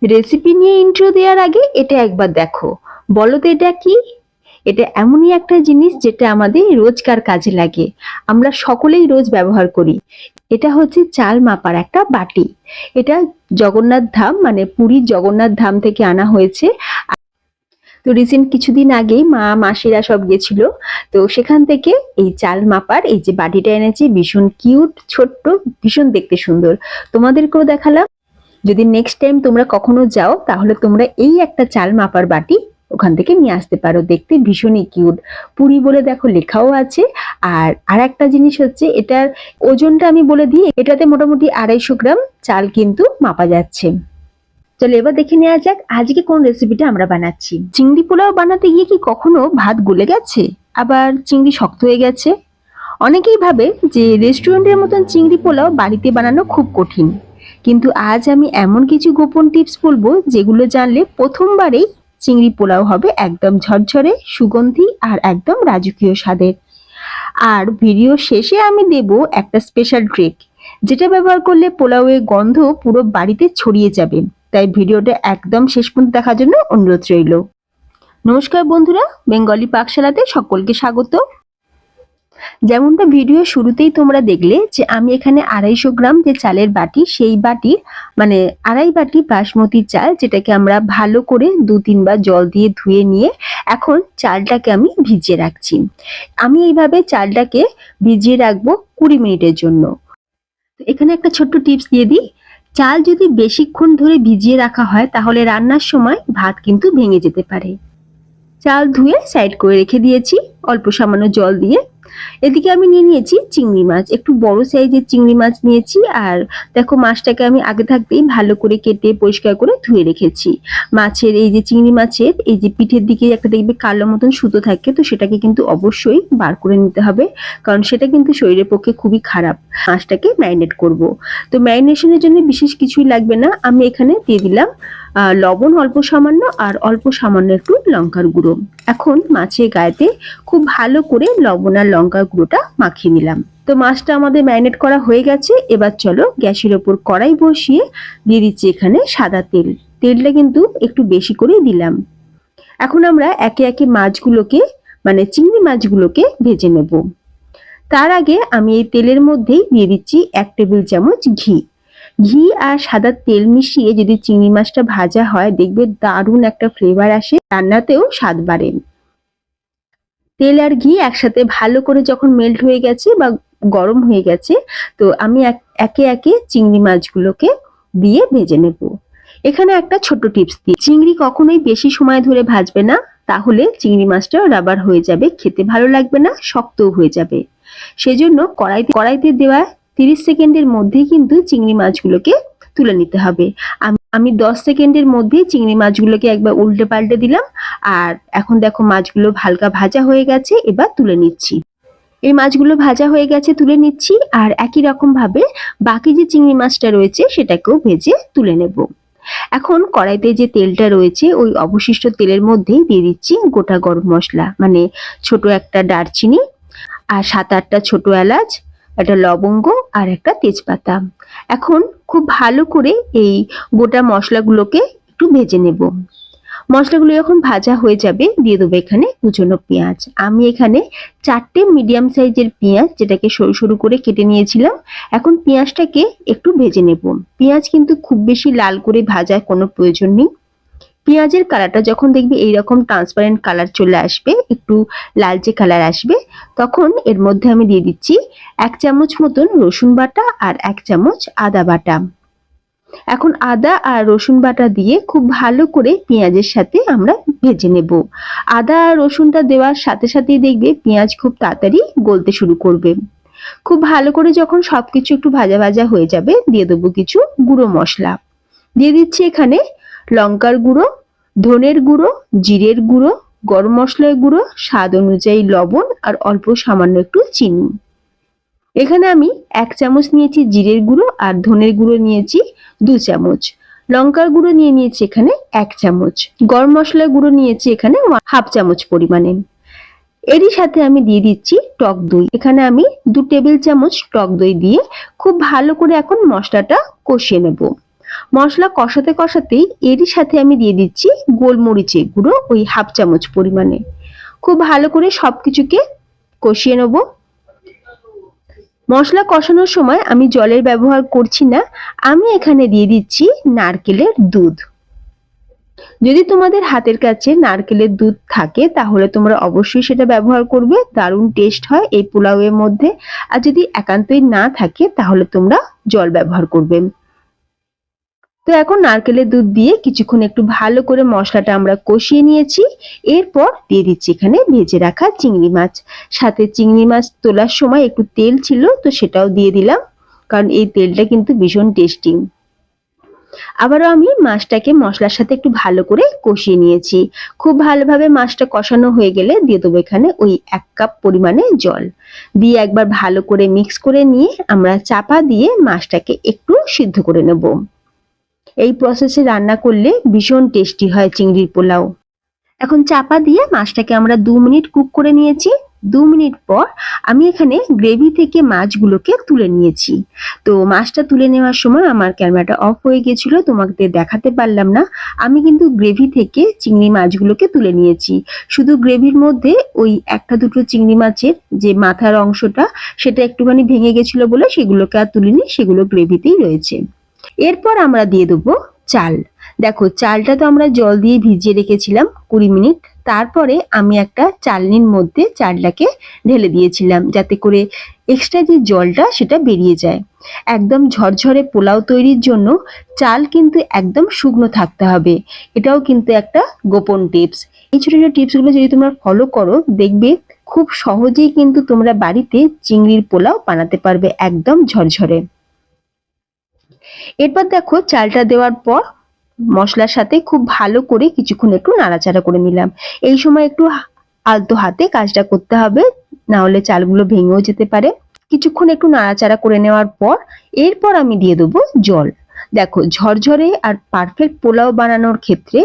Recipe নিয়ে intro দেওয়ার আগে এটা একবার দেখো। বলো তো এটা কি? এটা এমনই একটা জিনিস যেটা আমাদের রোজকার কাজে লাগে। আমরা সকলেই রোজ ব্যবহার করি। এটা হচ্ছে চাল মাপার একটা বাটি। এটা জগন্নাথ ধাম মানে পুরীর জগন্নাথ ধাম থেকে আনা হয়েছে। তো রিসেন্ট কিছুদিন আগেই মা মাসিরা সব গেছিল। তো সেখান থেকে এই চাল মাপার এই যে বাটিটা এনেছি, ভীষণ কিউট, ছোট্ট, ভীষণ দেখতে সুন্দর। তোমাদেরকেও দেখালাম। যদি নেক্সট টাইম তোমরা কখনো যাও তাহলে তোমরা এই একটা চাল মাপার বাটি ওখান থেকে নিয়ে আসতে পারো। দেখতে ভীষণই কিউট, পুরি বলে দেখো লেখাও আছে। আর একটা জিনিস হচ্ছে এটার ওজনটা আমি বলে দিই, এটাতে মোটামুটি 250 গ্রাম চাল কিন্তু মাপা যাচ্ছে। চলো এবার দেখে নেওয়া যাক আজকে কোন রেসিপিটা আমরা বানাচ্ছি। চিংড়ি পোলাও বানাতে গিয়ে কি কখনো ভাত গলে গেছে, আবার চিংড়ি শক্ত হয়ে গেছে? অনেকেই ভাবে যে রেস্টুরেন্টের মতন চিংড়ি পোলাও বাড়িতে বানানো খুব কঠিন, কিন্তু আজ আমি এমন কিছু গোপন টিপস বলবো যেগুলো জানলে প্রথমবারেই চিংড়ি পোলাও হবে একদম ঝরঝরে, সুগন্ধি আর একদম রাজকীয় স্বাদের। আর ভিডিও শেষে আমি দেব একটা স্পেশাল ট্রিক, যেটা ব্যবহার করলে পোলাওয়ের গন্ধ পুরো বাড়িতে ছড়িয়ে যাবে। তাই ভিডিওটা একদম শেষ পর্যন্ত দেখার জন্য অনুরোধ রইল। নমস্কার বন্ধুরা, বেঙ্গলি পাকশালাতে সকলকে স্বাগত। যেমনটা ভিডিও শুরুতেই তোমরা দেখলে যে আমি এখানে 250 গ্রাম যে চালের বাটি, সেই বাটি মানে 2.5 বাটি বাসমতি চাল, যেটাকে আমরা ভালো করে 2-3 বার জল দিয়ে ধুয়ে নিয়ে এখন চালটাকে আমি ভিজিয়ে রাখছি। আমি এইভাবে চালটাকে ভিজিয়ে রাখবো 20 মিনিটের জন্য। এখানে একটা ছোট্ট টিপস দিয়ে দিই, চাল যদি বেশিক্ষণ ধরে ভিজিয়ে রাখা হয় তাহলে রান্নার সময় ভাত কিন্তু ভেঙে যেতে পারে। চাল ধুয়ে সাইড করে রেখে দিয়েছি অল্প সামান্য জল দিয়ে। এদিকে আমি নিয়ে নিয়েছি চিংড়ি মাছ, একটু বড় সাইজের চিংড়ি মাছ নিয়েছি। আর দেখো মাছটাকে আমি আগে থাকতেই ভালো করে কেটে পরিষ্কার করে ধুয়ে রেখেছি। মাছের এই যে চিংড়ি মাছের এই যে পিঠের দিকে একটা দেখবে কালো মতন সুতো থাকে, তো সেটাকে কিন্তু অবশ্যই বার করে নিতে হবে, কারণ সেটা কিন্তু শরীরের পক্ষে খুবই খারাপ। মাছটাকে ম্যারিনেট করব। তো ম্যারিনেশনের জন্য বিশেষ কিছুই লাগবে না, আমি এখানে দিয়ে দিলাম লবণ অল্প সামান্য আর অল্প সামান্য একটু লঙ্কার গুঁড়ো। এখন মাছের গায়েতে খুব ভালো করে লবণ আর লঙ্কার গুঁড়োটা মাখিয়ে নিলাম। তো মাছটা আমাদের ম্যারিনেট করা হয়ে গেছে। এবার চলো গ্যাসের ওপর কড়াই বসিয়ে দিয়ে দিচ্ছি এখানে সাদা তেল। তেলটা কিন্তু একটু বেশি করে দিলাম। এখন আমরা একে একে মাছগুলোকে মানে চিংড়ি মাছগুলোকে ভেজে নেব। তার আগে আমি এই তেলের মধ্যেই দিয়ে দিচ্ছি 1 টেবিল চামচ ঘি। ঘি আর সাদা তেল মিশিয়ে যদি চিংড়ি মাছটা ভাজা হয় দেখবে দারুণ একটা ফ্লেভার আসে, রান্নাতেও স্বাদ বাড়ে। তেল আর ঘি একসাথে ভালো করে যখন মেল্ট হয়ে গেছে বা গরম হয়ে গেছে, তো আমি একে একে চিংড়ি মাছগুলোকে দিয়ে ভেজে নেব। এখানে একটা ছোট টিপস দিই, চিংড়ি কখনোই বেশি সময় ধরে ভাজবে না, তাহলে চিংড়ি মাছটা রাবার হয়ে যাবে, খেতে ভালো লাগবে না, শক্তও হয়ে যাবে। সেজন্য কড়াইতে দেওয়া 30 সেকেন্ডের মধ্যেই কিন্তু চিংড়ি মাছগুলোকে তুলে নিতে হবে। আমি 10 সেকেন্ডের মধ্যেই চিংড়ি মাছগুলোকে একবার উল্টে পাল্টে দিলাম। আর এখন দেখো মাছগুলো হালকা ভাজা হয়ে গেছে, এবার তুলে নিচ্ছি। এই মাছগুলো ভাজা হয়ে গেছে, তুলে নিচ্ছি। আর একই রকম ভাবে বাকি যে চিংড়ি মাছটা রয়েছে সেটাকেও ভেজে তুলে নেব। এখন কড়াইতে যে তেলটা রয়েছে ওই অবশিষ্ট তেলের মধ্যেই দিয়ে দিচ্ছি গোটা গরম মশলা, মানে ছোট একটা দারচিনি আর 7-8টা ছোট এলাচ, একটা লবঙ্গ আর একটা তেজপাতা। এখন খুব ভালো করে এই গোটা মশলাগুলোকে একটু ভেজে নেব। মশলাগুলো যখন ভাজা হয়ে যাবে দিয়ে দেবো এখানে কুচনো পেঁয়াজ। আমি এখানে 4টে মিডিয়াম সাইজের পেঁয়াজ, যেটাকে সরু সরু করে কেটে নিয়েছিলাম। এখন পেঁয়াজটাকে একটু ভেজে নেব। পেঁয়াজ কিন্তু খুব বেশি লাল করে ভাজার কোনো প্রয়োজন নেই। পেঁয়াজের কালারটা যখন দেখবে এইরকম ট্রান্সপারেন্ট কালার চলে আসবে, একটু লালচে কালার আসবে, তখন এর মধ্যে আমি দিয়ে দিচ্ছি 1 চামচ মতন রসুন বাটা আর 1 চামচ আদা বাটা। এখন আদা আর রসুন বাটা দিয়ে খুব ভালো করে পেঁয়াজের সাথে আমরা ভেজে নেব। আদা আর রসুনটা দেওয়ার সাথে সাথেই দেখবে পেঁয়াজ খুব তাড়াতাড়ি গলতে শুরু করবে। খুব ভালো করে যখন সবকিছু একটু ভাজা ভাজা হয়ে যাবে দিয়ে দেবো কিছু গুঁড়ো মশলা। দিয়ে দিচ্ছি এখানে লঙ্কার গুঁড়ো, ধনের গুঁড়ো, জিরের গুঁড়ো, গরম মশলার গুঁড়ো, স্বাদ অনুযায়ী লবণ আর অল্প সামান্য একটু চিনি। এখানে আমি 1 চামচ নিয়েছি জিরের গুঁড়ো আর ধনের গুঁড়ো নিয়েছি 2 চামচ, লঙ্কার গুঁড়ো নিয়ে নিয়েছি এখানে 1 চামচ, গরম মশলার গুঁড়ো নিয়েছি এখানে 1/2 চামচ পরিমাণে। এরই সাথে আমি দিয়ে দিচ্ছি টক দই। এখানে আমি 2 টেবিল চামচ টক দই দিয়ে খুব ভালো করে এখন মশলাটা কষিয়ে নেব। মশলা কষাতে কষাতেই এরই সাথে আমি দিয়ে দিচ্ছি গোলমরিচের গুঁড়ো ওই 1/2 চামচ পরিমাণে। খুব ভালো করে সবকিছুকে কষিয়ে নেব। মশলা কষানোর সময় আমি জলের ব্যবহার করছি না, আমি এখানে দিয়ে দিচ্ছি নারকেলের দুধ। যদি তোমাদের হাতের কাছে নারকেলের দুধ থাকে তাহলে তোমরা অবশ্যই সেটা ব্যবহার করবে, দারুণ টেস্ট হয় এই পোলাওয়ের মধ্যে। আর যদি একান্তই না থাকে তাহলে তোমরা জল ব্যবহার করবে। তো এখন নারকেলের দুধ দিয়ে কিছুক্ষণ একটু ভালো করে মশলাটা আমরা কষিয়ে নিয়েছি। এরপর দিয়ে দিচ্ছি এখানে ভেজে রাখা চিংড়ি মাছ। সাথে চিংড়ি মাছ তোলার সময় একটু তেল ছিল, তো সেটাও দিয়ে দিলাম, কারণ এই তেলটা কিন্তু ভীষণ টেস্টি। আবারও আমি মাছটাকে মশলার সাথে একটু ভালো করে কষিয়ে নিয়েছি। খুব ভালোভাবে মাছটা কষানো হয়ে গেলে দিয়ে দেবো এখানে ওই 1 কাপ পরিমাণে জল। দিয়ে একবার ভালো করে মিক্স করে নিয়ে আমরা চাপা দিয়ে মাছটাকে একটু সিদ্ধ করে নেব। এই প্রসেসে রান্না করলে ভীষণ টেস্টি হয় চিংড়ির পোলাও। এখন চাপা দিয়ে মাছটাকে আমরা 2 মিনিট কুক করে নিয়েছি। 2 মিনিট পর আমি এখানে গ্রেভি থেকে মাছগুলোকে তুলে নিয়েছি। তো মাছটা তুলে নেওয়ার সময় আমার ক্যামেরাটা অফ হয়ে গিয়েছিল, তোমাকে দেখাতে পারলাম না। আমি কিন্তু গ্রেভি থেকে চিংড়ি মাছগুলোকে তুলে নিয়েছি। শুধু গ্রেভির মধ্যে ওই একটা দুটো চিংড়ি মাছের যে মাথার অংশটা সেটা একটুখানি ভেঙে গেছিল বলে সেগুলোকে আর তুলিনি, সেগুলো গ্রেভিতেই রয়েছে। এরপর আমরা দিয়ে দেবো চাল। দেখো চালটা তো আমরা জল দিয়ে ভিজিয়ে রেখেছিলাম 20 মিনিট। তারপরে আমি একটা চালনির মধ্যে চালটাকে ঢেলে দিয়েছিলাম, যাতে করে এক্সট্রা যে জলটা সেটা বেরিয়ে যায়। একদম ঝরঝরে পোলাও তৈরির জন্য চাল কিন্তু একদম শুকনো থাকতে হবে, এটাও কিন্তু একটা গোপন টিপস। এই ছোট ছোট টিপসগুলো যদি তোমরা ফলো করো দেখবে খুব সহজেই কিন্তু তোমরা বাড়িতে চিংড়ির পোলাও বানাতে পারবে একদম ঝরঝরে। এরপর দেখো চালটা দেওয়ার পর মশলার সাথে খুব ভালো করে কিছুক্ষণ একটু নাড়াচাড়া করে নিলাম। এই সময় একটু আলতো হাতে কাজটা করতে হবে, না হলে চালগুলো ভেঙেও যেতে পারে। কিছুক্ষণ একটু নাড়াচাড়া করে নেওয়ার পর এরপর আমি দিয়ে দেবো জল। দেখো ঝরঝরে আর পারফেক্ট পোলাও বানানোর ক্ষেত্রে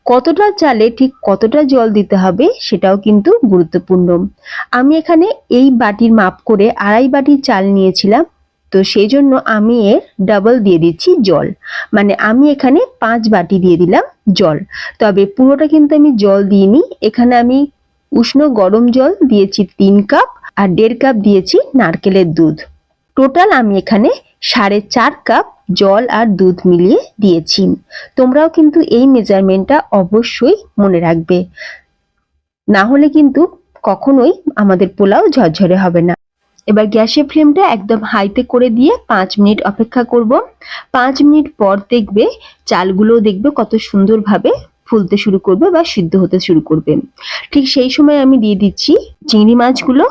কতটা চালে ঠিক কতটা জল দিতে হবে সেটাও কিন্তু গুরুত্বপূর্ণ। আমি এখানে এই বাটির মাপ করে 2.5 বাটি চাল নিয়েছিলাম, তো সেই জন্য আমি এর ডাবল দিয়ে দিচ্ছি জল। মানে আমি এখানে 5 বাটি দিয়ে দিলাম জল। তবে পুরোটা কিন্তু আমি জল দিইনি, এখানে আমি উষ্ণ গরম জল দিয়েছি 3 কাপ আর 1.5 কাপ দিয়েছি নারকেলের দুধ। টোটাল আমি এখানে 4.5 কাপ জল আর দুধ মিলিয়ে দিয়েছি। তোমরাও কিন্তু এই মেজারমেন্টটা অবশ্যই মনে রাখবে, না হলে কিন্তু কখনোই আমাদের পোলাও ঝরঝরে হবে না। এবার গ্যাসের ফ্লেমটা একদম হাইতে করে দিয়ে 5 মিনিট অপেক্ষা করব। 5 মিনিট পর দেখবে চালগুলো দেখবে কত সুন্দরভাবে ফুলতে শুরু করবে বা সিদ্ধ হতে শুরু করবে। ঠিক সেই সময় আমি দিয়ে দিচ্ছি চিংড়ি মাছগুলো,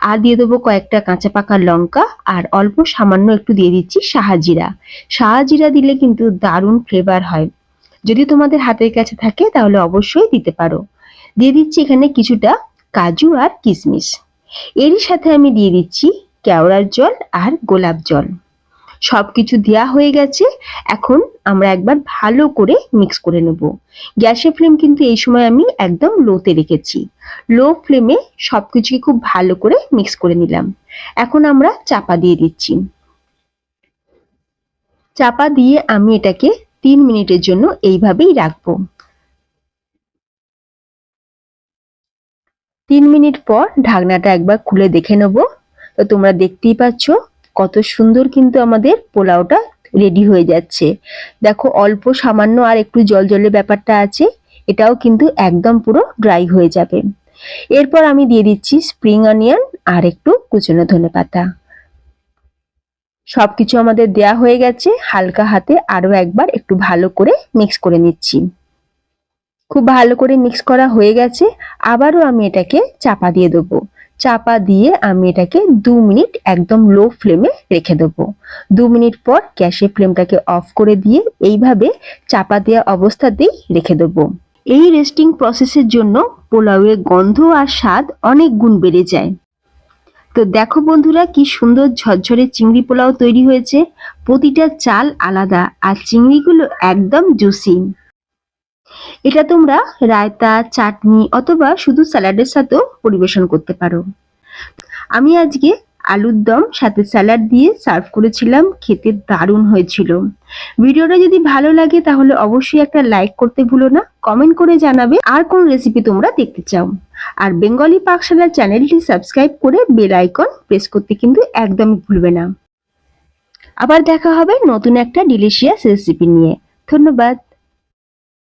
আর দিয়ে দেবো কয়েকটা কাঁচা পাকা লঙ্কা, আর অল্প সামান্য একটু দিয়ে দিচ্ছি শাহজিরা। শাহজিরা দিলে কিন্তু দারুণ ফ্লেভার হয়, যদি তোমাদের হাতের কাছে থাকে তাহলে অবশ্যই দিতে পারো। দিয়ে দিচ্ছি এখানে কিছুটা কাজু আর কিশমিশ। এরই সাথে আমি দিয়ে দিচ্ছি কেওড়ার জল আর গোলাপ জল। সবকিছু দেওয়া হয়ে গেছে। এখন আমরা একবার ভালো করে মিক্স করে নেব। গ্যাসের ফ্লেম কিন্তু এই সময় আমি একদম লোতে রেখেছি। লো ফ্লেমে সবকিছুকে খুব ভালো করে মিক্স করে নিলাম। এখন আমরা চাপা দিয়ে দিচ্ছি। চাপা দিয়ে আমি এটাকে 3 মিনিটের জন্য এইভাবেই রাখবো। 3 মিনিট পর ঢাকনাটা একবার খুলে দেখে নেব। তো তোমরা দেখতেই পাচ্ছ কত সুন্দর কিন্তু আমাদের পোলাওটা রেডি হয়ে যাচ্ছে। দেখো অল্প সামান্য আর একটু জল জলের ব্যাপারটা আছে, এটাও কিন্তু একদম পুরো ড্রাই হয়ে যাবে। এরপর আমি দিয়ে দিচ্ছি স্প্রিং অনিয়ন আর একটু কুচনো ধনেপাতা। সবকিছু আমাদের দেয়া হয়ে গেছে। হালকা হাতে আরো একবার একটু ভালো করে মিক্স করে নিচ্ছি। খুব ভালো করে মিক্স করা হয়ে গেছে। আবারও আমি এটাকে চাপা দিয়ে দেবো। চাপা দিয়ে আমি এটাকে 2 মিনিট একদম লো ফ্লেমে রেখে দেবো। 2 মিনিট পর গ্যাসের ফ্লেমটাকে অফ করে দিয়ে এইভাবে চাপা দেওয়া অবস্থাতেই রেখে দেবো। এই রেস্টিং প্রসেসের জন্য পোলাওয়ের গন্ধ আর স্বাদ অনেক গুণ বেড়ে যায়। তো দেখো বন্ধুরা কি সুন্দর ঝরঝরে চিংড়ি পোলাও তৈরি হয়েছে। প্রতিটা চাল আলাদা আর চিংড়িগুলো একদম জুসি। এটা তোমরা রায়তা, চাটনি অথবা শুধু স্যালাডের সাথেও পরিবেশন করতে পারো। আমি আজকে আলুর দম সাথে স্যালাড দিয়ে সার্ভ করেছিলাম, খেতে দারুণ হয়েছিল। ভিডিওটা যদি ভালো লাগে তাহলে অবশ্যই একটা লাইক করতে ভুলো না, কমেন্ট করে জানাবে আর কোন রেসিপি তোমরা দেখতে চাও। আর বেঙ্গলি পাকশালা চ্যানেলটি সাবস্ক্রাইব করে বেল আইকন প্রেস করতে কিন্তু একদমই ভুলবে না। আবার দেখা হবে নতুন একটা ডিলিশিয়াস রেসিপি নিয়ে। ধন্যবাদ।